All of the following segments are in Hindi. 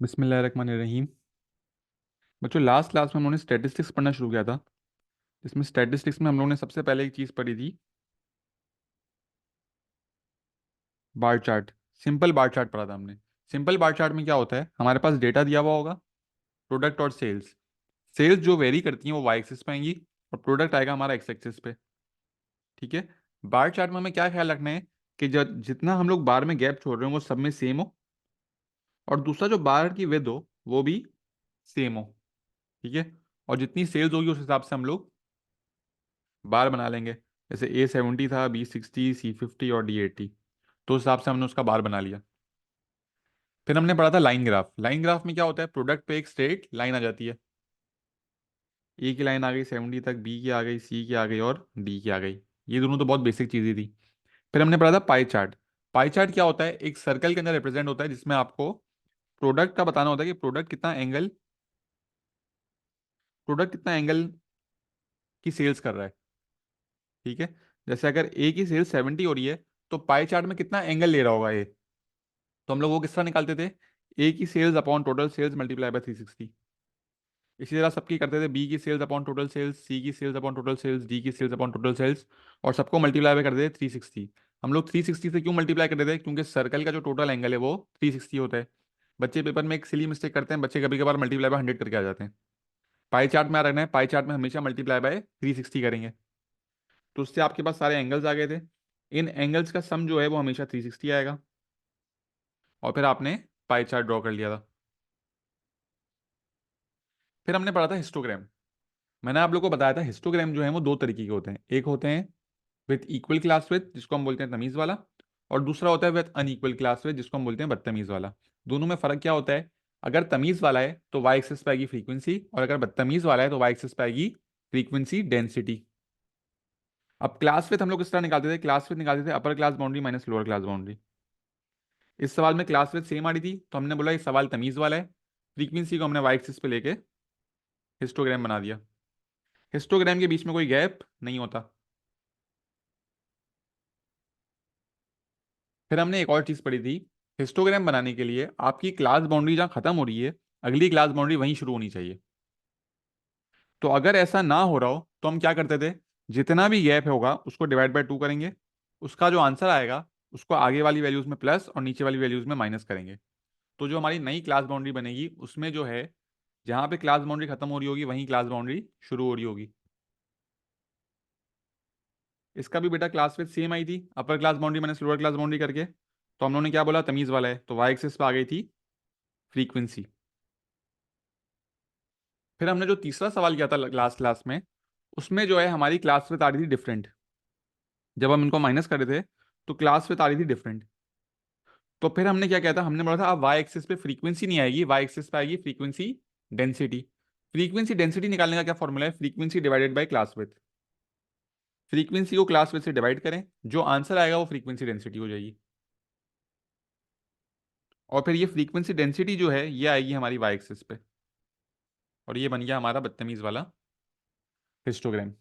बिस्मिल्लाहिर्रहमानिर्रहीम। बच्चों, लास्ट क्लास में हम लोगों ने स्टैटिस्टिक्स पढ़ना शुरू किया था। इसमें स्टैटिस्टिक्स में हम लोगों ने सबसे पहले एक चीज़ पढ़ी थी, bar chart. Simple bar chart पढ़ा था हमने। सिंपल बार चार्ट में क्या होता है, हमारे पास डेटा दिया हुआ होगा, प्रोडक्ट और सेल्स। सेल्स जो वेरी करती हैं वो वाई एक्सिस पे आएंगी और प्रोडक्ट आएगा हमारा एक्स एक्सिस पे। ठीक है। बार चार्ट में हमें क्या ख्याल रखना है कि जब जितना हम लोग बार में गैप छोड़ रहे हो वो सब में सेम हो, और दूसरा जो बार की विड्थ हो वो भी सेम हो। ठीक है। और जितनी सेल्स होगी उस हिसाब से हम लोग बार बना लेंगे। जैसे A70 था, B60, C50 और D80, तो उस हिसाब से हमने उसका बार बना लिया। फिर हमने पढ़ा था लाइन ग्राफ। लाइन ग्राफ में क्या होता है, प्रोडक्ट पे एक स्ट्रेट लाइन आ जाती है। ए की लाइन आ गई 70 तक, बी की आ गई, सी की आ गई और डी की आ गई। ये दोनों तो बहुत बेसिक चीज़ें थी। फिर हमने पढ़ा था पाई चार्ट। पाई चार्ट क्या होता है, एक सर्कल के अंदर रिप्रेजेंट होता है जिसमें आपको प्रोडक्ट का बताना होता है कि प्रोडक्ट कितना एंगल की सेल्स कर रहा है। ठीक है। जैसे अगर ए की सेल्स 70 हो रही है तो पाई चार्ट में कितना एंगल ले रहा होगा ए, तो हम लोग वो किस तरह निकालते थे, ए की sales upon total sales multiply by 360। इसी तरह सबकी करते थे, बी की sales upon total sales, C की sales upon total sales, D की सेल्स अपॉन टोटल सेल्स, और सबको मल्टीप्लाई बाय करते थे 360। हम लोग 360 से क्यों मल्टीप्लाई करते थे, क्योंकि सर्कल का जो टोटल एंगल है वो 360 होता है। बच्चे पेपर में एक सिली मिस्टेक करते हैं, बच्चे कभी कभार मल्टीप्लाई बाय 100 करके आ जाते हैं। पाई चार्ट में आ रखना है, पाई चार्ट में हमेशा मल्टीप्लाई बाय 360 करेंगे। तो उससे आपके पास सारे एंगल्स आ गए थे। इन एंगल्स का सम जो है वो हमेशा 360 आएगा। और फिर आपने पाई चार्ट ड्रॉ कर लिया था। फिर हमने पढ़ा था हिस्टोग्राम। मैंने आप लोग को बताया था हिस्टोग्राम जो है वो दो तरीके के होते हैं। एक होते हैं विथ इक्वल क्लास विथ, जिसको हम बोलते हैं तमीज वाला, और दूसरा होता है विथ अनइक्वल क्लास विथ, जिसको हम बोलते हैं बदतमीज वाला। दोनों में फर्क क्या होता है, अगर तमीज वाला है तो वाई एक्सिस पे आएगी फ्रीक्वेंसी, और अगर बदतमीज वाला है तो वाई एक्सिस पे आएगी फ्रीक्वेंसी डेंसिटी। अब क्लास विथ हम लोग किस तरह निकालते थे, क्लास विथ निकालते थे upper class boundary minus lower class boundary. इस सवाल में क्लास विथ सेम आ रही थी तो हमने बोला ये सवाल तमीज वाला है, फ्रीक्वेंसी को हमने वाई एक्सिस पे लेके हिस्टोग्राम बना दिया। हिस्टोग्राम के बीच में कोई गैप नहीं होता। फिर हमने एक और चीज पढ़ी थी, हिस्टोग्राम बनाने के लिए आपकी क्लास बाउंड्री जहाँ खत्म हो रही है अगली क्लास बाउंड्री वहीं शुरू होनी चाहिए। तो अगर ऐसा ना हो रहा हो तो हम क्या करते थे, जितना भी गैप होगा उसको डिवाइड बाय 2 करेंगे, उसका जो आंसर आएगा उसको आगे वाली वैल्यूज में प्लस और नीचे वाली वैल्यूज में माइनस करेंगे। तो जो हमारी नई क्लास बाउंड्री बनेगी उसमें जो है, जहां पे क्लास बाउंड्री खत्म हो रही होगी वहीं क्लास बाउंड्री शुरू हो रही होगी। इसका भी बेटा क्लास विथ सेम आई थी, upper class boundary minus lower class boundary करके। तो हम लोगों ने क्या बोला, तमीज वाला है तो वाई एक्सिस पे आ गई थी फ्रीक्वेंसी। फिर हमने जो तीसरा सवाल किया था लास्ट क्लास में, उसमें जो है हमारी क्लास विथ आ रही थी डिफरेंट। जब हम इनको माइनस कर रहे थे तो क्लास विथ आ रही थी डिफरेंट। तो फिर हमने क्या किया था, हमने बोला था अब वाई एक्सिस पे फ्रीक्वेंसी नहीं आएगी, वाई एक्सिस पे आएगी फ्रीक्वेंसी डेंसिटी। फ्रीक्वेंसी डेंसिटी निकालने का क्या फॉर्मूला है, frequency divided by class with. Frequency को क्लास विथ से डिवाइड करें, जो आंसर आएगा वो फ्रीक्वेंसी डेंसिटी हो जाएगी। और फिर ये फ्रीक्वेंसी डेंसिटी जो है ये आएगी हमारी वाई एक्सिस पे, और ये बन गया हमारा बदतमीज वाला हिस्टोग्राम।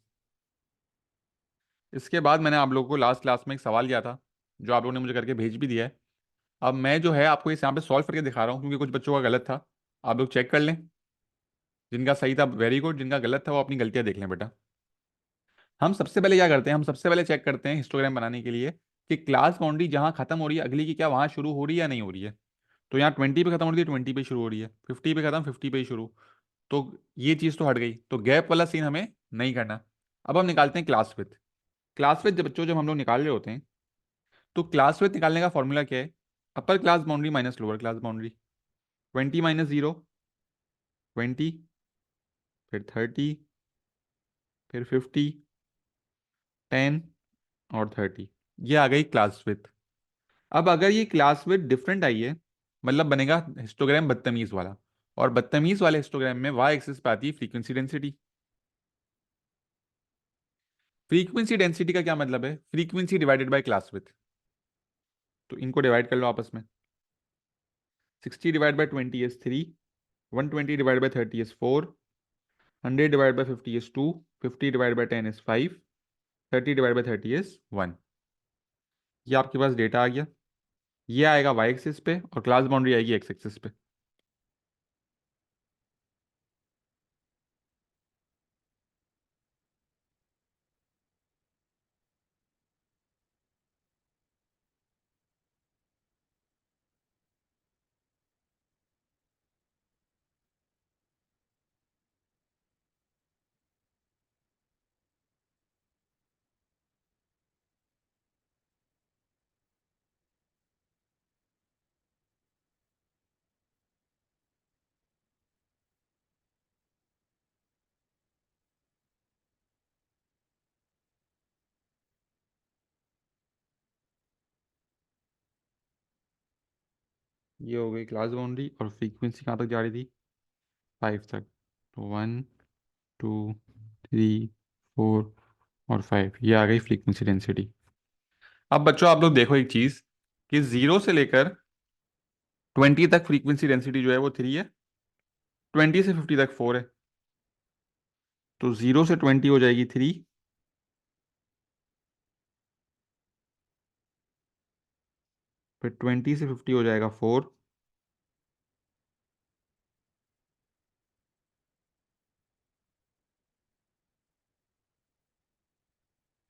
इसके बाद मैंने आप लोगों को लास्ट क्लास में एक सवाल किया था जो आप लोगों ने मुझे करके भेज भी दिया है। अब मैं जो है आपको इस यहाँ पे सॉल्व करके दिखा रहा हूँ क्योंकि कुछ बच्चों का गलत था। आप लोग चेक कर लें, जिनका सही था वेरी गुड, जिनका गलत था वो अपनी गलतियां देख लें बेटा। हम सबसे पहले क्या करते हैं, हम सबसे पहले चेक करते हैं हिस्टोग्राम बनाने के लिए कि क्लास बाउंड्री जहाँ खत्म हो रही है अगली की क्या वहाँ शुरू हो रही है या नहीं हो रही है। तो यहाँ 20 पे खत्म हो रही है, 20 पे शुरू हो रही है, 50 पे खत्म, 50 पे ही शुरू। तो ये चीज़ तो हट गई, तो गैप वाला सीन हमें नहीं करना। अब हम निकालते हैं क्लास विथ। क्लास विथ जब बच्चों जब हम लोग निकाल रहे होते हैं तो क्लास विथ निकालने का फॉर्मूला क्या है, upper class boundary minus lower class boundary. 20 minus 0 20, फिर 30, फिर 50, 10 और 30। ये आ गई क्लास विथ। अब अगर ये क्लास विथ डिफरेंट आई है, मतलब बनेगा हिस्टोग्राम बदतमीज वाला, और बदतमीज वाले हिस्टोग्राम में वाई एक्सिस पे आती है फ्रीक्वेंसी डेंसिटी। फ्रीक्वेंसी डेंसिटी का क्या मतलब है, frequency divided by class with. तो इनको डिवाइड कर लो आपस में। 60 divide by 20 is 3, 120 divide by 30 is 4, 100 divide by 50 is 2, 50 divide by 10 is 5, 30 divide by 30 is 1। ये आपके पास डेटा आ गया। ये आएगा वाई एक्सिस पे और क्लास बाउंड्री आएगी एक्स एक्सिस पे। ये हो गई क्लास बाउंड्री, और फ्रीक्वेंसी कहाँ तक जा रही थी? 5 तक। तो 1, 2, 3, 4 और 5, ये आ गई फ्रीक्वेंसी डेंसिटी। अब बच्चों आप लोग देखो एक चीज, कि 0 से लेकर 20 तक फ्रीक्वेंसी डेंसिटी जो है वो 3 है, 20 से 50 तक 4 है। तो 0 से 20 हो जाएगी 3, फिर 20 से 50 हो जाएगा 4,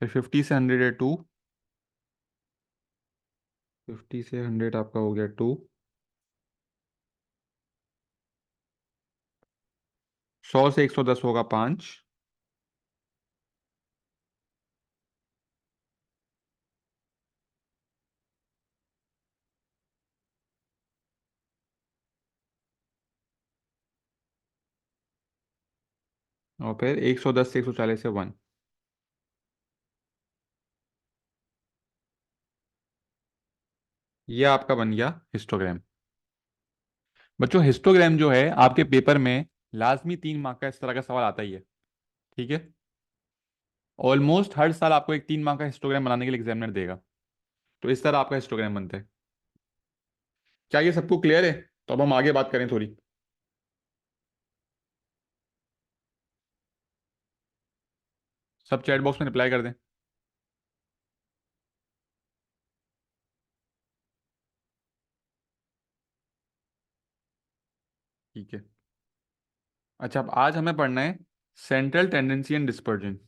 फिर 50 से 100 है 2, 50 से 100 आपका हो गया 2, 100 से 110 होगा 5, और फिर 110 से 140 है 1। ये आपका बन गया हिस्टोग्राम। बच्चों हिस्टोग्राम जो है आपके पेपर में लाजमी 3 मार्क का इस तरह का सवाल आता ही है। ठीक है, ऑलमोस्ट हर साल आपको एक 3 मार्क का हिस्टोग्राम बनाने के लिए एग्जामिनर देगा। तो इस तरह आपका हिस्टोग्राम बनता है। क्या ये सबको क्लियर है? तो अब हम आगे बात करें थोड़ी। सब चैट बॉक्स में रिप्लाई कर दें। ठीक है। अच्छा, अब आज हमें पढ़ना है central tendency and dispersion.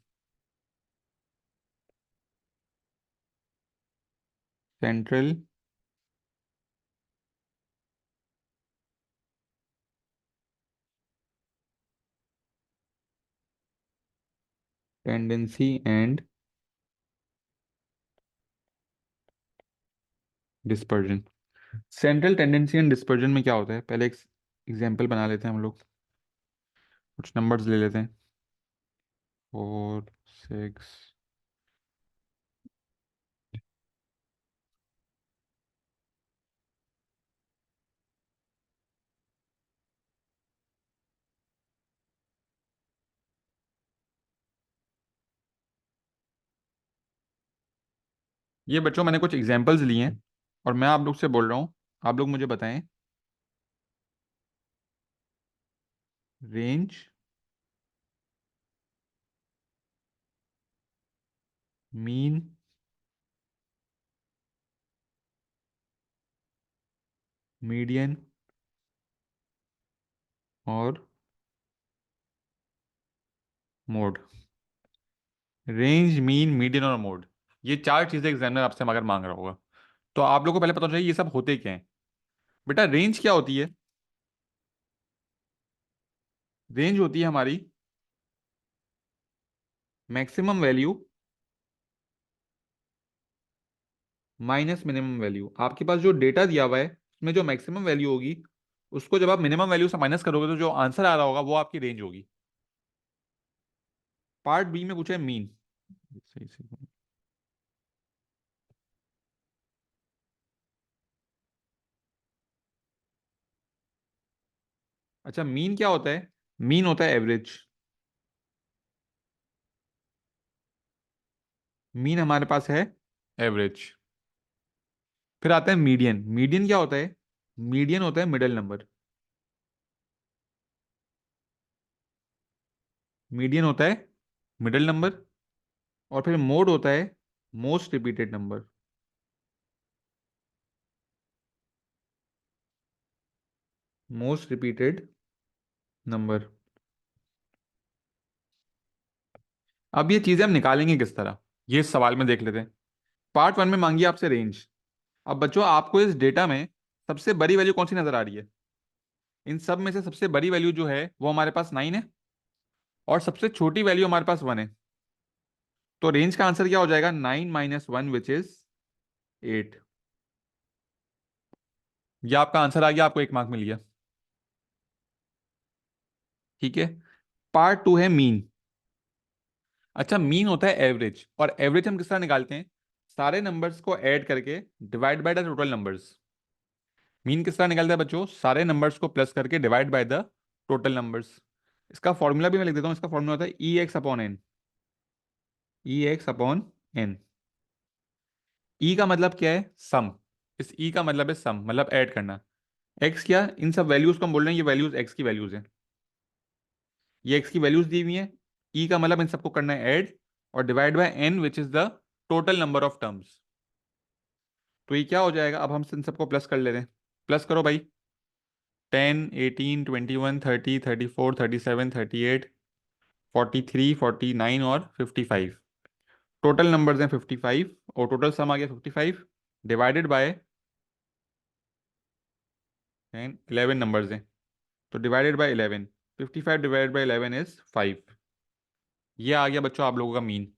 Central tendency and dispersion. Central tendency and dispersion में क्या होता है, पहले एक एग्जांपल बना लेते हैं हम लोग। कुछ नंबर्स ले लेते हैं। 4, 6। ये बच्चों मैंने कुछ एग्जांपल्स लिए हैं, और मैं आप लोग से बोल रहा हूँ, आप लोग मुझे बताएं। रेंज, मीन, मीडियन और मोड। रेंज, मीन, मीडियन और मोड, ये 4 चीजें एग्जामिनर आपसे अगर मांग रहा होगा, तो आप लोग को पहले पता होना चाहिए ये सब होते क्या हैं। बेटा रेंज क्या होती है? रेंज होती है हमारी maximum value minus minimum value. आपके पास जो डेटा दिया हुआ है उसमें जो मैक्सिमम वैल्यू होगी, उसको जब आप मिनिमम वैल्यू से माइनस करोगे तो जो आंसर आ रहा होगा वो आपकी रेंज होगी। पार्ट बी में पूछा है मीन। सही सही। अच्छा, मीन क्या होता है? मीन होता है एवरेज। मीन हमारे पास है एवरेज। फिर आता है मीडियन। मीडियन क्या होता है? मीडियन होता है मिडिल नंबर। मीडियन होता है मिडिल नंबर। और फिर मोड होता है most repeated number. Most repeated number. अब ये चीजें हम निकालेंगे किस तरह, ये इस सवाल में देख लेते हैं। पार्ट 1 में मांगी आपसे रेंज। अब बच्चों आपको इस डेटा में सबसे बड़ी वैल्यू कौन सी नजर आ रही है? इन सब में से सबसे बड़ी वैल्यू जो है वो हमारे पास 9 है, और सबसे छोटी वैल्यू हमारे पास 1 है। तो रेंज का आंसर क्या हो जाएगा? 9 - 1 विच इज 8। ये आपका आंसर आ गया, आपको 1 मार्क मिल गया। ठीक है। पार्ट 2 है मीन। अच्छा, मीन होता है एवरेज, और एवरेज हम किस तरह निकालते हैं? सारे नंबर्स को ऐड करके divide by the total numbers. Mean किस तरह निकलता है बच्चों, सारे नंबर्स को प्लस करके divide by the total numbers. इसका फॉर्मूला भी मैं लिख देता हूँ, इसका फॉर्मूला होता है ई एक्स अपॉन एन। ई एक्स अपॉन एन। ई का मतलब क्या है, सम। इस ई का मतलब है सम, मतलब ऐड करना। एक्स क्या, इन सब वैल्यूज को हम बोल रहे हैं, ये वैल्यूज एक्स की वैल्यूज हैं, ये एक्स की वैल्यूज दी हुई हैं। ई का मतलब इन सबको करना है ऐड, और divide by n which is the total number of terms. तो ये क्या हो जाएगा, अब हम इन सबको प्लस कर लेते हैं। प्लस करो भाई। 10, 18, 21, 30, 34, 37, 38, 43, 49 और 55। टोटल नंबर्स हैं 55, और टोटल सम आ गया 55 डिवाइडेड बाय 11 नंबर्स हैं, तो divided by 11। 55 divided by 11 is 5। ये आ गया बच्चों आप लोगों का मीन।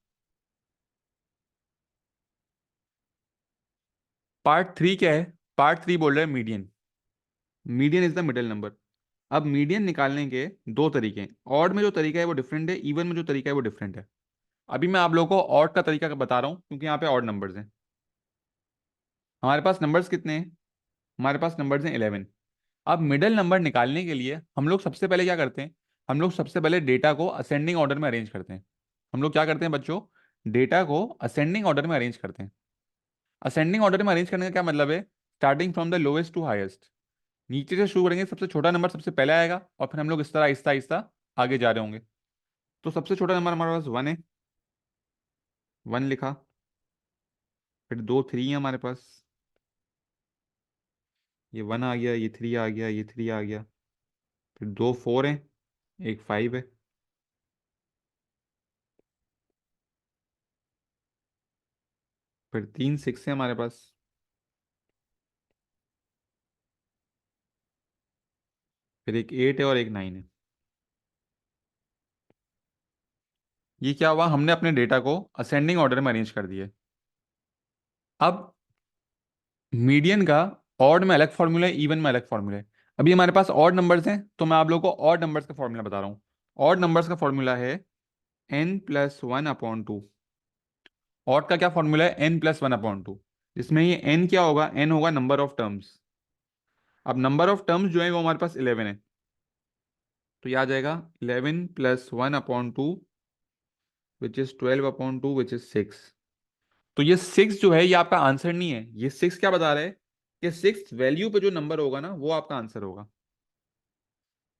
पार्ट थ्री क्या है, पार्ट थ्री बोल रहे हैं median. Median is the middle number. अब मीडियन निकालने के दो तरीके हैं। ऑड में जो तरीका है वो डिफरेंट है, इवन में जो तरीका है वो डिफरेंट है। अभी मैं आप लोगों को ऑड का तरीका बता रहा हूँ, क्योंकि यहाँ पे ऑड नंबर्स हैं। हमारे पास नंबर्स कितने हैं, हमारे पास नंबर्स हैं 11। अब मिडिल नंबर निकालने के लिए हम लोग सबसे पहले क्या करते हैं, हम लोग सबसे पहले डेटा को असेंडिंग ऑर्डर में अरेंज करते हैं। हम लोग क्या करते हैं बच्चों, डेटा को असेंडिंग ऑर्डर में अरेंज करते हैं। असेंडिंग ऑर्डर में अरेंज करने का क्या मतलब है, starting from the lowest to highest. नीचे से शुरू करेंगे, सबसे छोटा नंबर सबसे पहले आएगा, और फिर हम लोग इस तरह आहिस्ता आहिस्ता आगे जा रहे होंगे। तो सबसे छोटा नंबर हमारे पास 1 है, 1 लिखा। फिर दो 3 है हमारे पास, ये 1 आ गया, ये 3 आ गया, ये 3 आ गया। फिर दो 4 है, एक 5 है। फिर तीन 6 है हमारे पास। फिर एक 8 है और एक 9 है। ये क्या हुआ, हमने अपने डेटा को असेंडिंग ऑर्डर में अरेंज कर दिया। अब मीडियन का ऑड में अलग फॉर्मूला है, इवन में अलग फॉर्मूला है। अभी हमारे पास ऑड नंबर्स हैं, तो मैं आप लोगों को ऑड नंबर्स का फॉर्मूला बता रहा हूँ। ऑड नंबर्स का फॉर्मूला है n+1/2। ऑड का क्या फॉर्मूला है, n+1/2, जिसमें ये n क्या होगा, n होगा नंबर ऑफ टर्म्स। अब नंबर ऑफ टर्म्स जो है वो हमारे पास 11 है, तो ये आ जाएगा 11+1/2 विच इज 12/2 विच इज 6। तो ये 6 जो है ये आपका आंसर नहीं है, ये 6 क्या बता रहा है कि 6 वैल्यू पे जो नंबर होगा ना वो आपका आंसर होगा।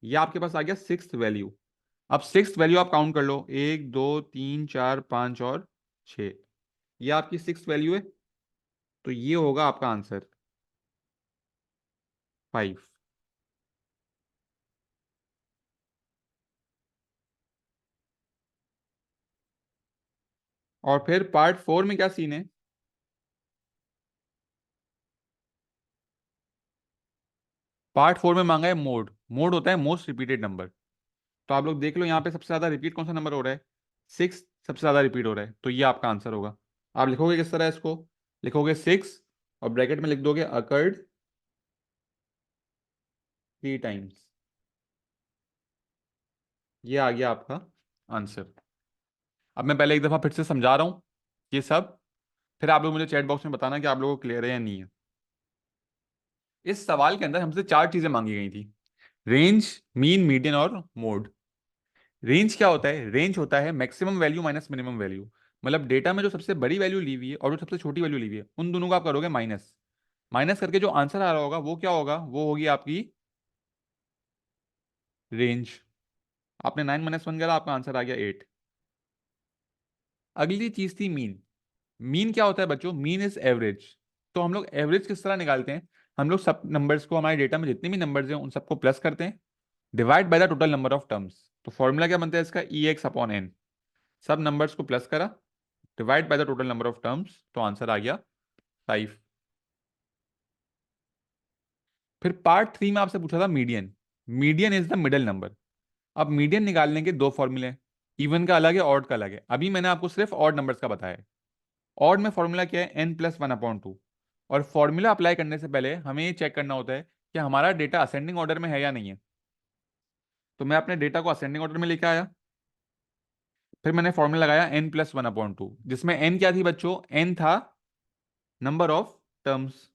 ये आपके पास आ गया 6 वैल्यू। अब 6 वैल्यू आप काउंट कर लो, 1, 2, 3, 4, 5 और 6। ये आपकी 6 वैल्यू है, तो ये होगा आपका आंसर 5। और फिर पार्ट 4 में क्या सीन है, पार्ट 4 में मांगा है मोड। मोड होता है मोस्ट रिपीटेड नंबर। तो आप लोग देख लो यहाँ पे सबसे ज्यादा रिपीट कौन सा नंबर हो रहा है, 6 सबसे ज्यादा रिपीट हो रहा है, तो ये आपका आंसर होगा। आप लिखोगे किस तरह इसको, लिखोगे 6 और ब्रैकेट में लिख दोगे अकर्ड 3 टाइम्स। ये आ गया आपका आंसर। अब मैं पहले एक दफा फिर से समझा रहा हूँ ये सब, फिर आप लोग मुझे चैट बॉक्स में बताना कि आप लोगों को क्लियर है या नहीं है। इस सवाल के अंदर हमसे चार चीजें मांगी गई थी, रेंज, मीन, मीडियन और मोड। रेंज क्या होता है, रेंज होता है maximum value minus minimum value. मतलब डेटा में जो सबसे बड़ी वैल्यू ली हुई है और जो सबसे छोटी वैल्यू ली हुई है उन दोनों का आप करोगे माइनस। माइनस करके जो आंसर आ रहा होगा वो क्या होगा, वो होगी आपकी रेंज। आपने 9 - 1 करा, आपका आंसर आ गया 8। अगली चीज थी मीन। मीन क्या होता है बच्चों, मीन इज एवरेज। तो हम लोग एवरेज किस तरह निकालते हैं, हम लोग सब नंबर्स को, हमारे डेटा में जितने भी नंबर्स हैं उन सबको प्लस करते हैं, divide by the total number of terms. तो फॉर्मूला क्या बनता है इसका, ई एक्स अपॉन एन। सब नंबर्स को प्लस करा, divide by the total number of terms, तो आंसर आ गया 5। फिर पार्ट 3 में आपसे पूछा था median. Median is the middle number. अब मीडियन निकालने के दो फॉर्मूले हैं, इवन का अलग है, ऑड का अलग है। अभी मैंने आपको सिर्फ ऑड नंबर्स का बताया है। ऑड में फॉर्मूला क्या है, n+1/2। और फॉर्मूला अप्लाई करने से पहले हमें ये चेक करना होता है कि हमारा डेटा असेंडिंग ऑर्डर में है या नहीं है। तो मैं अपने डेटा को असेंडिंग ऑर्डर में लेके आया, फिर मैंने फॉर्मूला लगाया n+1/2, जिसमें n क्या थी बच्चों, n था नंबर ऑफ टर्म्स।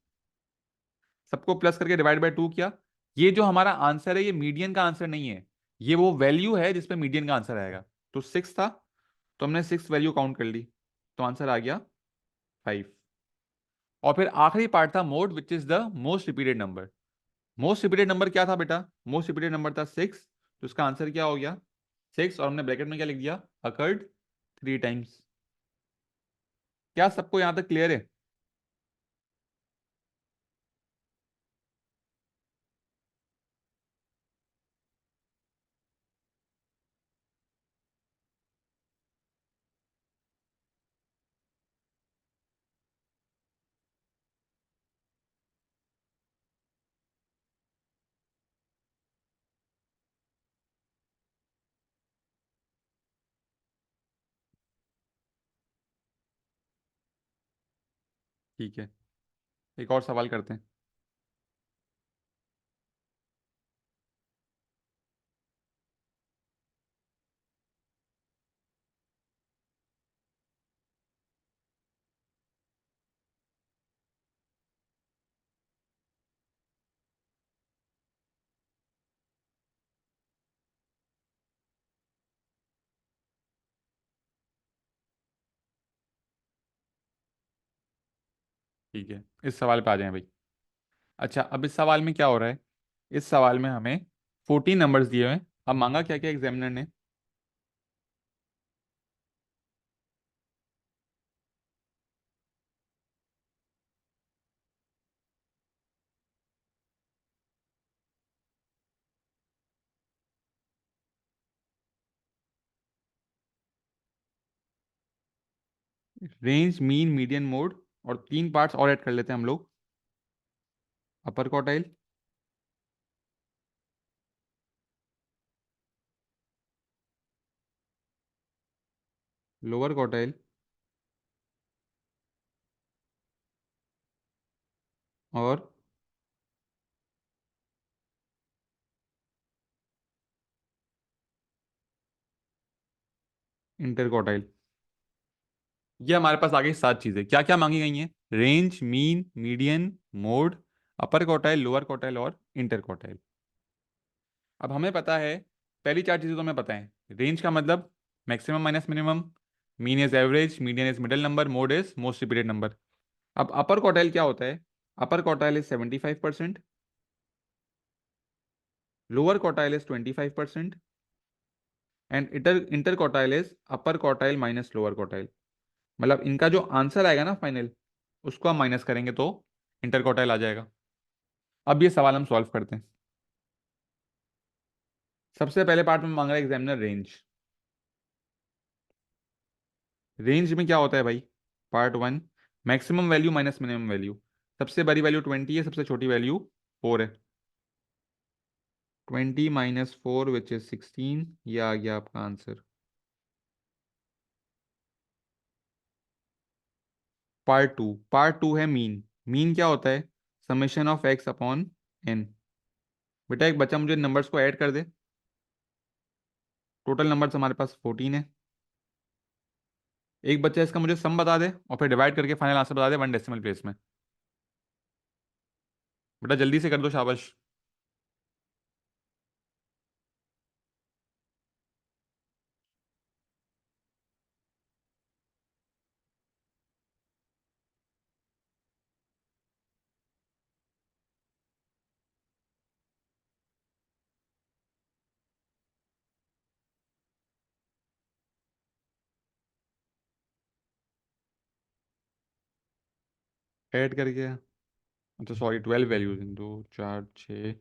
सबको प्लस करके डिवाइड बाय 2 किया। ये जो हमारा आंसर है ये मीडियन का आंसर नहीं है, ये वो वैल्यू है जिसपे मीडियन का आंसर आएगा। तो 6 था, तो हमने 6 वैल्यू काउंट कर ली, तो आंसर आ गया 5। और फिर आखिरी पार्ट था mode, which is the most repeated number. Most repeated number क्या था बेटा? मोस्ट रिपीटेड नंबर था 6, तो इसका आंसर क्या हो गया? 6, और हमने ब्रैकेट में क्या लिख दिया? Occurred 3 times. क्या सबको यहां तक क्लियर है? ठीक है, एक और सवाल करते हैं। ठीक है, इस सवाल पे आ जाएं भाई। अच्छा, अब इस सवाल में क्या हो रहा है? इस सवाल में हमें 14 नंबर्स दिए हुए हैं। अब मांगा क्या क्या एग्जामिनर ने? रेंज, मीन, मीडियन, मोड, और 3 पार्ट्स और ऐड कर लेते हैं हम लोग। अपर क्वार्टाइल, लोअर क्वार्टाइल, और इंटर क्वार्टाइल। ये हमारे पास आगे 7 चीजें क्या क्या मांगी गई हैं? रेंज, मीन, मीडियन, मोड, अपर क्वार्टाइल, लोअर क्वार्टाइल और इंटर क्वार्टाइल। अब हमें पता है, पहली 4 चीजें तो हमें पता है। रेंज का मतलब maximum minus minimum, mean is average, median is middle number, mode is most repeated number. अब अपर क्वार्टाइल क्या होता है? अपर quartile is 75%, lower quartile is 25%, and inter inter quartile is upper quartile minus lower quartile. मतलब इनका जो आंसर आएगा ना फाइनल, उसको हम माइनस करेंगे तो इंटर क्वार्टाइल आ जाएगा। अब ये सवाल हम सॉल्व करते हैं। सबसे पहले पार्ट में मांग रहा है एग्जामिनर रेंज। रेंज में क्या होता है भाई? Part 1, maximum value minus minimum value. सबसे बड़ी वैल्यू 20 है, सबसे छोटी वैल्यू 4 है। 20 - 4 विच इज 16, ये आ गया आपका आंसर। पार्ट टू है मीन। मीन क्या होता है? Summation of x upon n. बेटा एक बच्चा मुझे नंबर्स को ऐड कर दे। टोटल नंबर्स हमारे पास 14 है। एक बच्चा इसका मुझे सम बता दे और फिर डिवाइड करके फाइनल आंसर बता दे 1 डेसिमल प्लेस में। बेटा जल्दी से कर दो, शाबाश। ऐड करके, अच्छा सॉरी, 12 वैल्यूज हैं, 2 4 6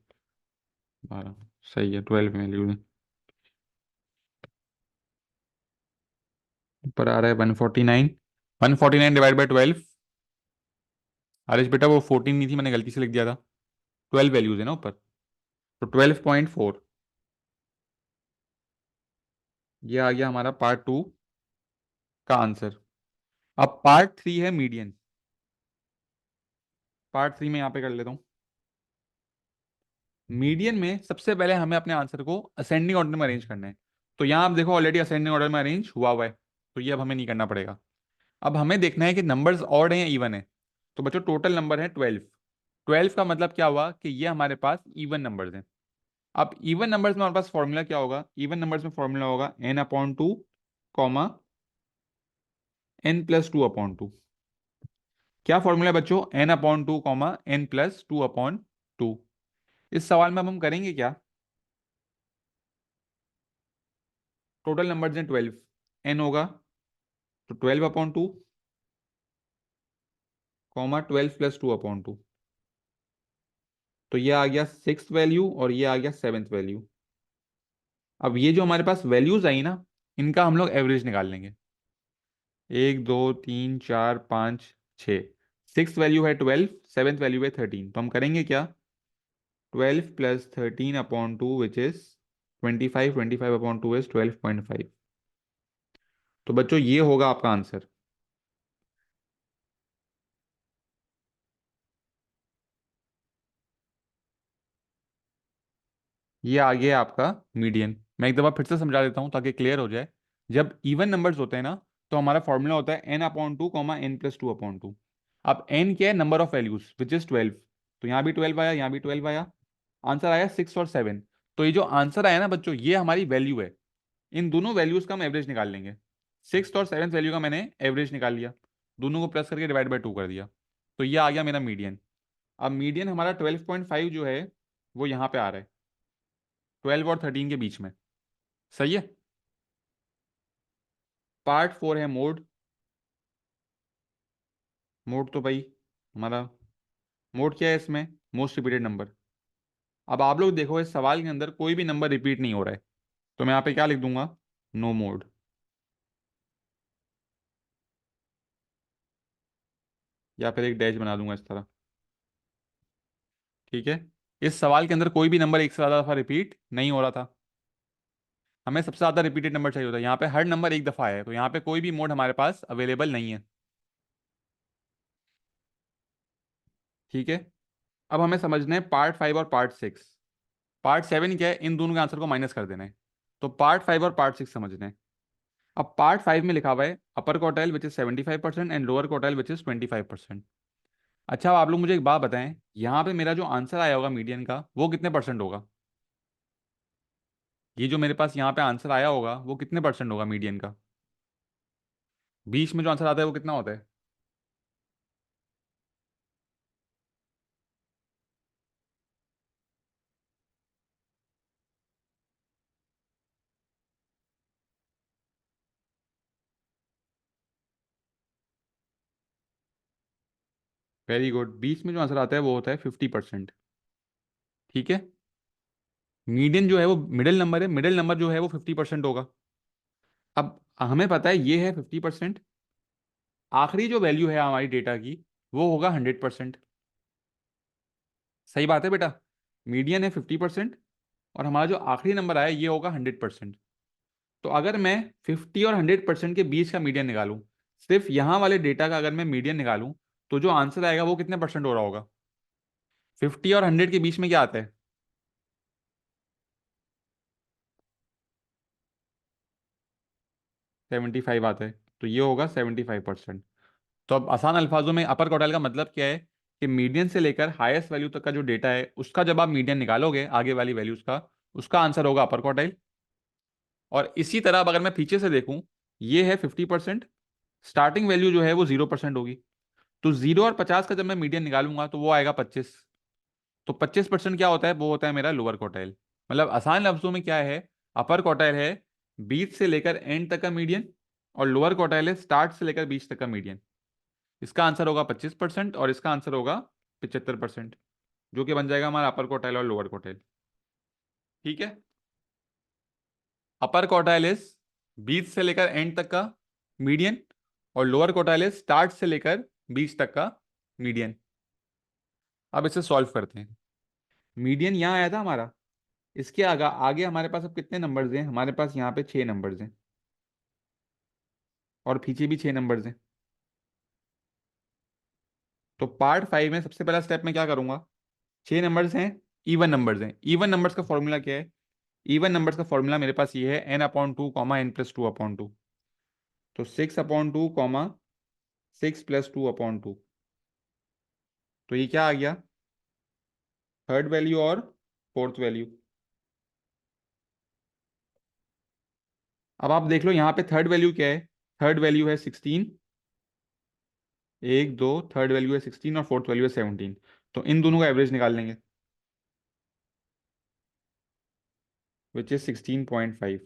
12। सही है, 12 वैल्यूज हैं। ऊपर आ रहा है 149। 149 डिवाइड बाई 12। हरीश बेटा वो 14 नहीं थी, मैंने गलती से लिख दिया था। 12 वैल्यूज है ना ऊपर, तो 12.4। ये आ गया हमारा पार्ट 2 का आंसर। अब पार्ट 3 है मीडियन। पार्ट 3 में यहाँ पे कर लेता हूँ। मीडियन में सबसे पहले हमें अपने आंसर को असेंडिंग ऑर्डर में अरेंज करना है। तो यहाँ आप देखो ऑलरेडी असेंडिंग ऑर्डर में अरेंज हुआ हुआ है, तो ये अब हमें नहीं करना पड़ेगा। अब हमें देखना है कि नंबर्स ऑड हैं या इवन है। तो बच्चों टोटल नंबर है 12। 12 का मतलब क्या हुआ कि ये हमारे पास इवन नंबर्स हैं। अब इवन नंबर्स में हमारे पास फॉर्मूला क्या होगा, इवन नंबर्स में फॉर्मूला होगा n/2 कॉमा n+2/2। क्या फॉर्मूला है बच्चों, n/2 कॉमा n+2/2। इस सवाल में अब हम करेंगे क्या, टोटल नंबर्स हैं 12, n होगा तो 12/2 कॉमा 12+2/2। तो ये आ गया 6th वैल्यू और ये आ गया 7th वैल्यू। अब ये जो हमारे पास वैल्यूज आई ना, इनका हम लोग एवरेज निकाल लेंगे। 1 2 3 4 5 6, 6th वैल्यू है 12, 7th वैल्यू है 13। तो हम करेंगे क्या, 12+13/2 विच इज 25, 25/2 इज 12.5। तो बच्चों ये होगा आपका आंसर। ये आ गया आपका मीडियन। मैं एक दफ़ा फिर से समझा देता हूँ ताकि क्लियर हो जाए। जब इवन नंबर्स होते हैं ना, तो हमारा फॉर्मूला होता है n/2 कॉमा n+2/2। अब n क्या है, number of values which is 12। तो यहाँ भी 12 आया, यहाँ भी 12 आया, आंसर आया 6 और 7। तो ये जो आंसर आया ना बच्चों, ये हमारी वैल्यू है। इन दोनों वैल्यूज का हम एवरेज निकाल लेंगे। 6th और 7th वैल्यू का मैंने एवरेज निकाल लिया, दोनों को प्लस करके डिवाइड बाय 2 कर दिया। तो ये आ गया मेरा मीडियन। अब मीडियन हमारा 12.5 जो है वो यहाँ पे आ रहा है, 12 और 13 के बीच में। सही है। पार्ट 4 है मोड। मोड तो भाई हमारा, मोड क्या है इसमें, मोस्ट रिपीटेड नंबर। अब आप लोग देखो इस सवाल के अंदर कोई भी नंबर रिपीट नहीं हो रहा है, तो मैं यहाँ पे क्या लिख दूंगा, नो मोड। या फिर एक डैश बना दूंगा इस तरह। ठीक है। इस सवाल के अंदर कोई भी नंबर एक से ज़्यादा दफा रिपीट नहीं हो रहा था। हमें सबसे ज़्यादा रिपीटेड नंबर चाहिए होता है, यहाँ पे हर नंबर एक दफ़ा है, तो यहाँ पे कोई भी मोड हमारे पास अवेलेबल नहीं है। ठीक है। अब हमें समझना है पार्ट 5 और पार्ट 6। पार्ट 7 क्या है, इन दोनों के आंसर को माइनस कर देना है। तो पार्ट 5 और पार्ट 6 समझना है। अब पार्ट 5 में लिखा हुआ है अपर quartile which is 75% and lower quartile which is 25%। अच्छा, अब आप लोग मुझे एक बात बताएं, यहाँ पे मेरा जो आंसर आया होगा मीडियन का वो कितने परसेंट होगा। ये जो मेरे पास यहाँ पे आंसर आया होगा वो कितने परसेंट होगा मीडियन का। 20 में जो आंसर आता है वो कितना होता है। वेरी गुड, 20 में जो आंसर आता है वो होता है 50%। ठीक है। मीडियन जो है वो मिडिल नंबर है, मिडिल नंबर जो है वो 50% होगा। अब हमें पता है ये है 50%, आखिरी जो वैल्यू है हमारी डेटा की वो होगा 100%। सही बात है बेटा। मीडियन है 50% और हमारा जो आखिरी नंबर आया ये होगा 100%। तो अगर मैं 50 और 100% के बीच का मीडियन निकालूं, सिर्फ यहां वाले डेटा का अगर मैं मीडियन निकालूं, तो जो आंसर आएगा वो कितने परसेंट हो रहा होगा। 50 और 100 के बीच में क्या आता है, 75 आता है। तो ये होगा 75%। तो अब आसान अल्फाजों में अपर क्वार्टाइल का मतलब क्या है, कि मीडियन से लेकर हाईएस्ट वैल्यू तक का जो डेटा है उसका जब आप मीडियन निकालोगे आगे वाली वैल्यूज का, उसका आंसर होगा अपर क्वार्टाइल। और इसी तरह अब अगर मैं पीछे से देखूं, ये है 50%, स्टार्टिंग वैल्यू जो है वो 0% होगी। तो 0 और 50 का जब मैं मीडियन निकालूंगा तो वो आएगा 25। तो 25% क्या होता है, वो होता है मेरा लोअर क्वार्टाइल। मतलब आसान लफ्जों में क्या है, अपर क्वार्टाइल है 20 से लेकर एंड तक का मीडियन, और लोअर क्वार्टाइल है स्टार्ट से लेकर 20 तक का मीडियन। इसका आंसर होगा 25% और इसका आंसर होगा 75%, जो कि बन जाएगा हमारा अपर क्वार्टाइल और लोअर क्वार्टाइल। ठीक है। अपर क्वार्टाइल इज 20 से लेकर एंड तक का मीडियन, और लोअर क्वार्टाइल इज स्टार्ट से लेकर 20 तक का मीडियन। अब इसे सॉल्व करते हैं। मीडियन यहाँ आया था हमारा, इसके आगे आगे हमारे पास अब कितने नंबर्स हैं, हमारे पास यहाँ पे 6 नंबर्स हैं और पीछे भी 6 नंबर्स हैं। तो पार्ट 5 में सबसे पहला स्टेप मैं क्या करूंगा, 6 नंबर्स हैं, इवन नंबर्स हैं। इवन नंबर्स का फॉर्मूला क्या है, इवन नंबर्स का फॉर्मूला मेरे पास ये है n/2 कॉमा n+2/2। तो 6/2 कॉमा 6+2/2। तो ये क्या आ गया, थर्ड वैल्यू और फोर्थ वैल्यू। अब आप देख लो यहाँ पे थर्ड वैल्यू क्या है। थर्ड वैल्यू है 16, एक दो, थर्ड वैल्यू है 16 और फोर्थ वैल्यू है 17। तो इन दोनों का एवरेज निकाल लेंगे, विच इज 16.5।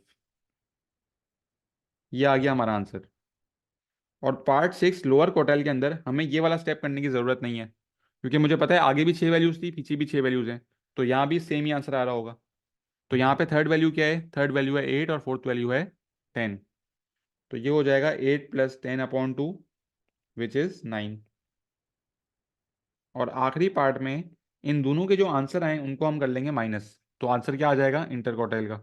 ये आ गया हमारा आंसर। और पार्ट 6 लोअर क्वार्टाइल के अंदर हमें ये वाला स्टेप करने की ज़रूरत नहीं है, क्योंकि मुझे पता है आगे भी 6 वैल्यूज थी, पीछे भी 6 वैल्यूज हैं। तो यहाँ भी सेम ही आंसर आ रहा होगा। तो यहाँ पे थर्ड वैल्यू क्या है? थर्ड वैल्यू है 8 और फोर्थ वैल्यू है 10। तो ये हो जाएगा 8 + 10/2, विच इज़ 9। और आखिरी पार्ट में इन दोनों के जो आंसर आए उनको हम कर लेंगे माइनस। तो आंसर क्या आ जाएगा इंटर क्वार्टाइल का?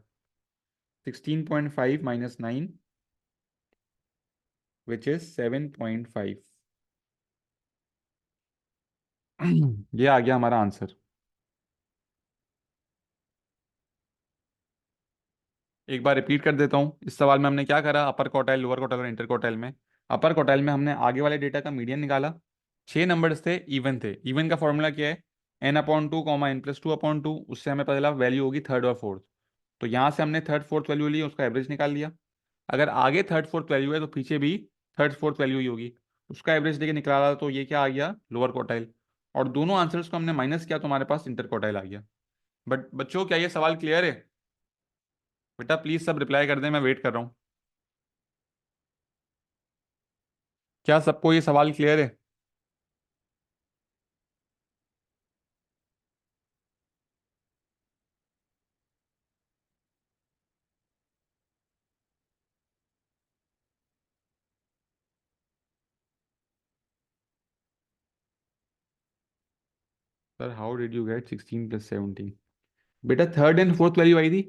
16.5 - 9, विच इज़ 7.5। ये आ गया हमारा आंसर। एक बार रिपीट कर देता हूँ, इस सवाल में हमने क्या करा? अपर क्वार्टाइल, लोअर क्वार्टाइल और इंटर क्वार्टाइल में। अपर क्वार्टाइल में हमने आगे वाले डेटा का मीडियन निकाला। 6 नंबर्स थे, इवन थे। इवन का फॉर्मूला क्या है? n/2, n+2/2। उससे हमें पता चला वैल्यू होगी थर्ड और फोर्थ। तो यहाँ से हमने थर्ड फोर्थ वैल्यू ली, उसका एवरेज निकाल लिया। अगर आगे थर्ड फोर्थ वैल्यू है तो पीछे भी थर्ड फोर्थ वैल्यू ही होगी, उसका एवरेज लेके निकाला। तो ये क्या आ गया? Lower quartile. और दोनों आंसर्स को हमने माइनस किया तो हमारे पास इंटर क्वार्टाइल आ गया। बट बच्चों, क्या ये सवाल क्लियर है? बेटा प्लीज सब रिप्लाई कर दें, मैं वेट कर रहा हूँ। क्या सबको ये सवाल क्लियर है? Sir how did you get 16 + 17? बेटा थर्ड एंड फोर्थ वैल्यू आई थी,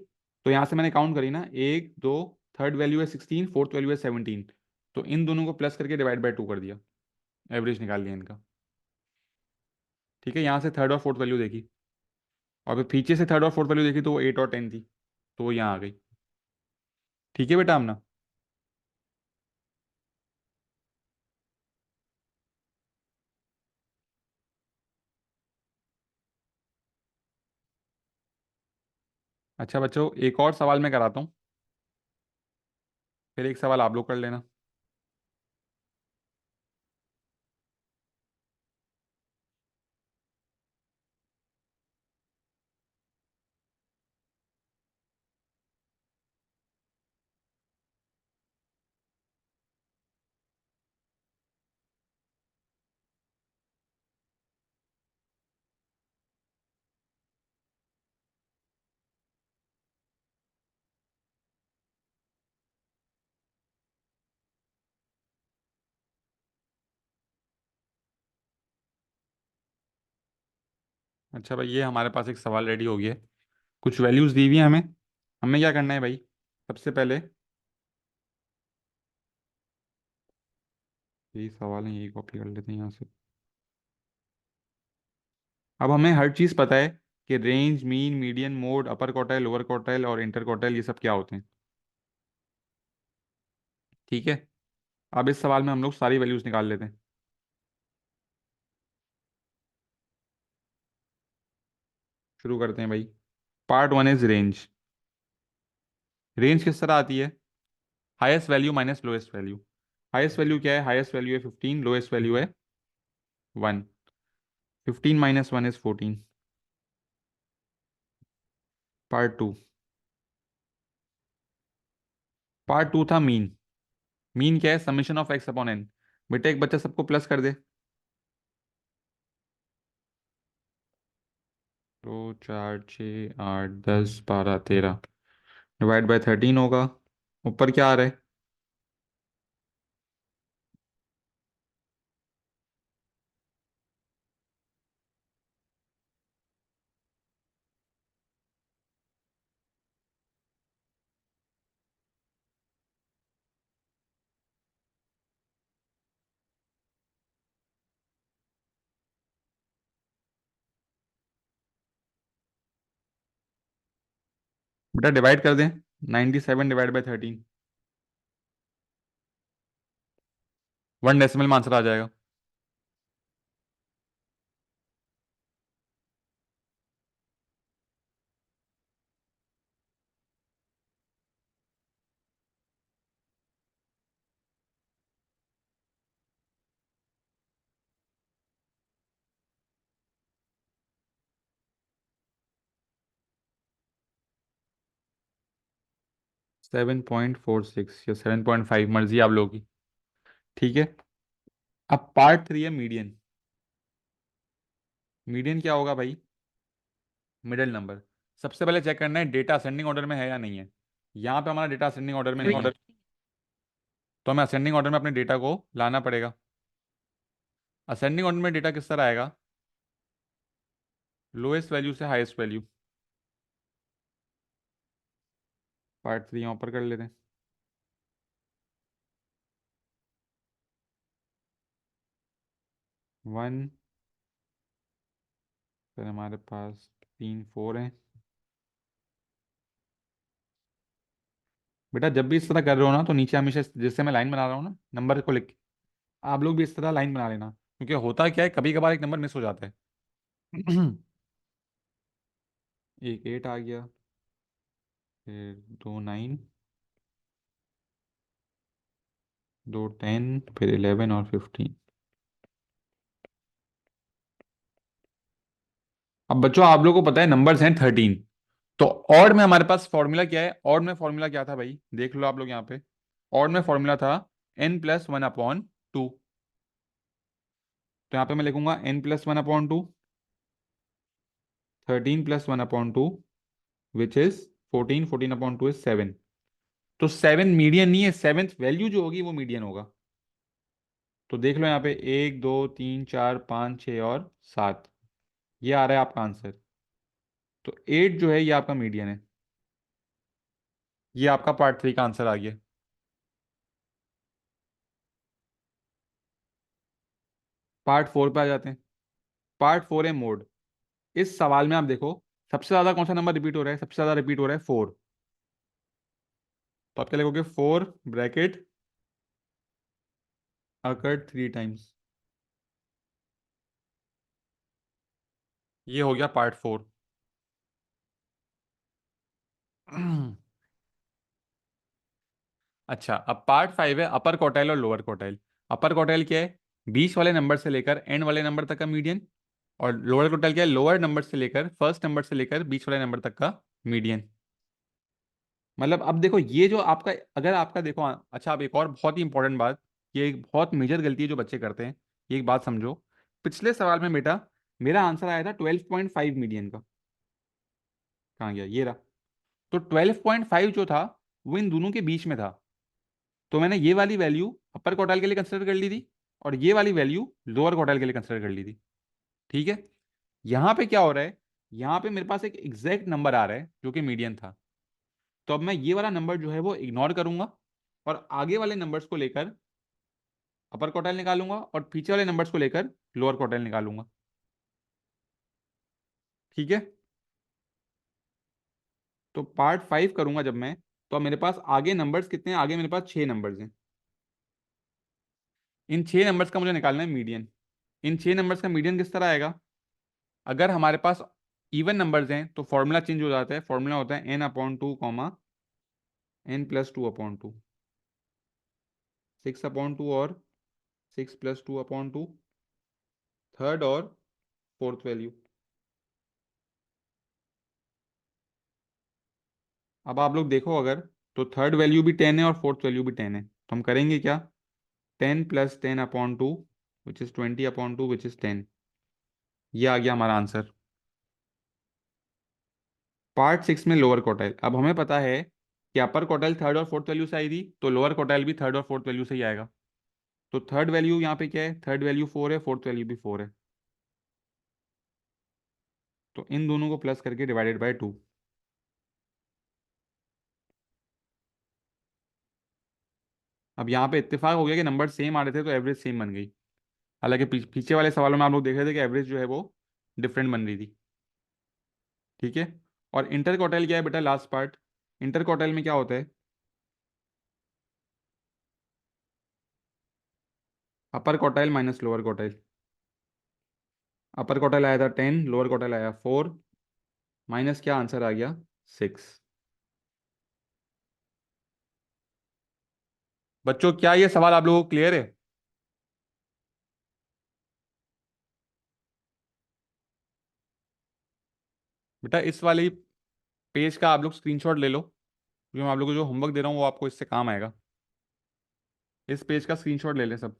तो यहाँ से मैंने काउंट करी ना, एक दो। थर्ड वैल्यू है 16, फोर्थ वैल्यू है 17। तो इन दोनों को प्लस करके डिवाइड बाय 2 कर दिया, एवरेज निकाल लिया इनका। ठीक है, यहाँ से थर्ड और फोर्थ वैल्यू देखी, और फिर पीछे से थर्ड और फोर्थ वैल्यू देखी तो वो 8 और 10 थी, तो वो यहाँ आ गई। ठीक है बेटा आमना। अच्छा बच्चों, एक और सवाल मैं कराता हूँ, फिर एक सवाल आप लोग कर लेना। अच्छा भाई, ये हमारे पास एक सवाल रेडी हो गया है। कुछ वैल्यूज़ दी हुई हैं हमें। हमें क्या करना है भाई? सबसे पहले यही सवाल है, यही कॉपी कर लेते हैं यहाँ से। अब हमें हर चीज़ पता है कि रेंज, मीन, मीडियन, मोड, अपर क्वार्टाइल, लोअर क्वार्टाइल और इंटर क्वार्टाइल ये सब क्या होते हैं। ठीक है, अब इस सवाल में हम लोग सारी वैल्यूज़ निकाल लेते हैं। शुरू करते हैं भाई। Part 1 is range. रेंज किस तरह आती है? Highest value minus lowest value. Highest value क्या है? हाईएस्ट वैल्यू है 15, लोएस्ट वैल्यू है 1। 15 - 1 इज 14। पार्ट 2। पार्ट 2 था मीन। मीन क्या है? Summation of x/n। बेटा एक बच्चा सबको प्लस कर दे। तो 4 6 8 10 12 13 डिवाइड बाय 13 होगा। ऊपर क्या आ रहा है? बेटा डिवाइड कर दें। 97 डिवाइड बाय 13, 1 डेसिमल में आंसर आ जाएगा। 7.46 या 7.5, मर्जी आप लोगों की। ठीक है। अब पार्ट 3 है मीडियन। मीडियन क्या होगा भाई? Middle number. सबसे पहले चेक करना है डेटा असेंडिंग ऑर्डर में है या नहीं है। यहाँ पे हमारा डेटा असेंडिंग ऑर्डर में नहीं है, तो हमें असेंडिंग ऑर्डर में अपने डेटा को लाना पड़ेगा। असेंडिंग ऑर्डर में डेटा किस तरह आएगा? लोएस्ट वैल्यू से हाईएस्ट वैल्यू। पार्ट 3 यहाँ ऊपर कर लेते हैं। 1, फिर हमारे पास 3 4 हैं। बेटा जब भी इस तरह कर रहे हो ना, तो नीचे हमेशा जिससे मैं लाइन बना रहा हूँ ना नंबर को लिख के, आप लोग भी इस तरह लाइन बना लेना, क्योंकि होता क्या है कभी कभार एक नंबर मिस हो जाता है। एक 8 आ गया, फिर 2 9, 2 10, फिर 11 और 15। अब बच्चों आप लोगों को पता है नंबर्स हैं 13। तो ऑड में हमारे पास फॉर्मूला क्या है? ऑड में फॉर्मूला क्या था भाई, देख लो आप लोग यहाँ पे। ऑड में फॉर्मूला था n+1/2। तो यहाँ पे मैं लिखूंगा n+1/2, 13+1/2, विच इज 14, 14/2 इज 7। तो 7 मीडियन नहीं है, सेवेंथ वैल्यू जो होगी वो मीडियन होगा। तो देख लो यहाँ पे 1 2 3 4 5 6 और 7, ये आ रहा है आपका आंसर। तो 8 जो है ये आपका मीडियन है। ये आपका पार्ट 3 का आंसर आ गया। पार्ट 4 पे आ जाते हैं। पार्ट 4 है मोड। इस सवाल में आप देखो, सबसे ज्यादा कौन सा नंबर रिपीट हो रहा है? सबसे ज्यादा रिपीट हो रहा है 4। तो आप क्या लिखोगे? 4 ब्रैकेट अकर्ड 3 टाइम्स। ये हो गया पार्ट 4। अच्छा, अब पार्ट 5 है अपर क्वार्टाइल और लोअर क्वार्टाइल। अपर क्वार्टाइल क्या है? 20 वाले नंबर से लेकर एंड वाले नंबर तक का मीडियन। और लोअर क्वार्टाइल क्या है? लोअर नंबर से लेकर फर्स्ट नंबर से लेकर 20 वाले नंबर तक का मीडियन। मतलब अब देखो ये जो आपका, अगर आपका देखो, अच्छा अब एक और बहुत ही इंपॉर्टेंट बात, ये एक बहुत मेजर गलती है जो बच्चे करते हैं। ये एक बात समझो, पिछले सवाल में बेटा मेरा आंसर आया था 12.5 मीडियन का। कहाँ गया? ये रहा। तो 12.5 जो था वो इन दोनों के बीच में था। तो मैंने ये वाली वैल्यू अपर क्वार्टाइल के लिए कंसिडर कर ली थी, और ये वाली वैल्यू लोअर क्वार्टाइल के लिए कंसिडर कर ली थी। ठीक है। यहाँ पे क्या हो रहा है? यहाँ पे मेरे पास एक एग्जैक्ट नंबर आ रहा है जो कि मीडियन था। तो अब मैं ये वाला नंबर जो है वो इग्नोर करूंगा, और आगे वाले नंबर्स को लेकर अपर क्वार्टाइल निकालूंगा, और पीछे वाले नंबर्स को लेकर लोअर क्वार्टाइल निकालूंगा। ठीक है। तो पार्ट 5 करूंगा जब मैं, तो अब मेरे पास आगे नंबर्स कितने हैं? आगे मेरे पास 6 नंबर्स हैं। इन 6 नंबर्स का मुझे निकालना है मीडियन। इन 6 नंबर्स का मीडियन किस तरह आएगा? अगर हमारे पास इवन नंबर्स हैं तो फॉर्मूला चेंज हो जाता है। फॉर्मूला होता है n/2 कॉमा n+2/2। 6/2 और 6+2/2, थर्ड और फोर्थ वैल्यू। अब आप लोग देखो अगर, तो थर्ड वैल्यू भी 10 है और फोर्थ वैल्यू भी 10 है, तो हम करेंगे क्या? 10+10/2 विच इज 20/2 विच इज 10। ये आ गया हमारा आंसर। पार्ट 6 में लोअर क्वार्टाइल। अब हमें पता है कि अपर क्वार्टाइल थर्ड और फोर्थ वैल्यू से आई थी, तो लोअर क्वार्टाइल भी थर्ड और फोर्थ वैल्यू से ही आएगा। तो थर्ड वैल्यू यहाँ पे क्या है? थर्ड वैल्यू 4 है, फोर्थ वैल्यू भी 4 है। तो इन दोनों को प्लस करके डिवाइडेड बाय 2। अब यहाँ पे इत्तेफाक हो गया कि नंबर सेम आ रहे थे तो एवरेज सेम बन गई। हालांकि पीछे वाले सवालों में आप लोग देख रहे थे कि एवरेज जो है वो डिफरेंट बन रही थी। ठीक है। और इंटर क्वार्टाइल क्या है बेटा? Last part. इंटर क्वार्टाइल में क्या होता है? अपर क्वार्टाइल माइनस लोअर क्वार्टाइल। अपर क्वार्टाइल आया था 10, लोअर क्वार्टाइल आया 4, माइनस क्या आंसर आ गया? 6। बच्चों क्या ये सवाल आप लोगों को क्लियर है? बेटा इस वाली पेज का आप लोग स्क्रीनशॉट ले लो, क्योंकि मैं आप लोगों को जो होमवर्क दे रहा हूँ वो आपको इससे काम आएगा। इस पेज का स्क्रीनशॉट ले लें सब।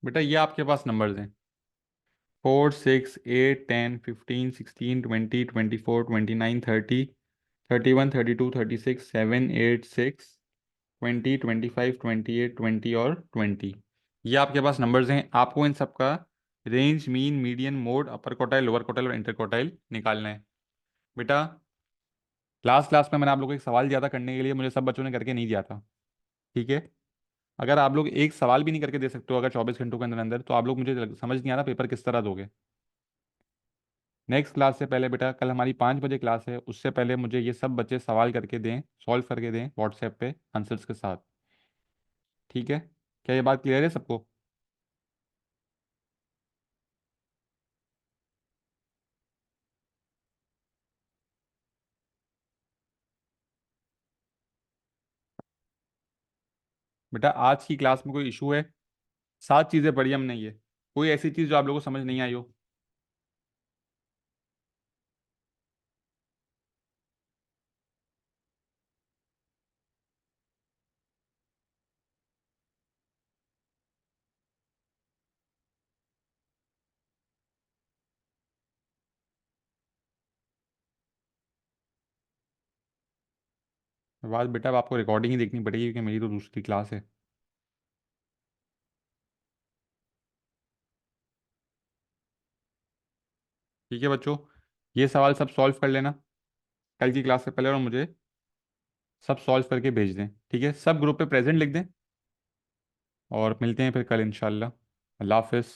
बेटा ये आपके पास नंबर्स हैं, 4, 6, 8, 10, 15, 16, 20, 24, 29, 30, 31, 32, 36, 7, 8, 6, 20, 25, 28, 20 और 20। ये आपके पास नंबर्स हैं। आपको इन सब का रेंज, मीन, मीडियन, मोड, अपर क्वार्टाइल, लोअर क्वार्टाइल और इंटर क्वार्टाइल निकालना है। बेटा लास्ट क्लास में मैंने आप लोगों को एक सवाल दिया था करने के लिए, मुझे सब बच्चों ने करके नहीं दिया था। ठीक है, अगर आप लोग एक सवाल भी नहीं करके दे सकते हो अगर 24 घंटों के अंदर अंदर, तो आप लोग, मुझे समझ नहीं आ रहा पेपर किस तरह दोगे। नेक्स्ट क्लास से पहले बेटा, कल हमारी 5 बजे क्लास है, उससे पहले मुझे ये सब बच्चे सवाल करके दें, सॉल्व करके दें व्हाट्सएप पे आंसर्स के साथ। ठीक है, क्या ये बात क्लियर है सबको? बेटा आज की क्लास में कोई इशू है? 7 चीज़ें पढ़ी हमने, ये कोई ऐसी चीज़ जो आप लोगों को समझ नहीं आई हो? बात बेटा, अब आपको रिकॉर्डिंग ही देखनी पड़ेगी क्योंकि मेरी तो दूसरी क्लास है। ठीक है बच्चों, ये सवाल सब सॉल्व कर लेना कल की क्लास से पहले, और मुझे सब सॉल्व करके भेज दें। ठीक है, सब ग्रुप पे प्रेजेंट लिख दें, और मिलते हैं फिर कल इंशाल्लाह। अल्लाह हाफिज़।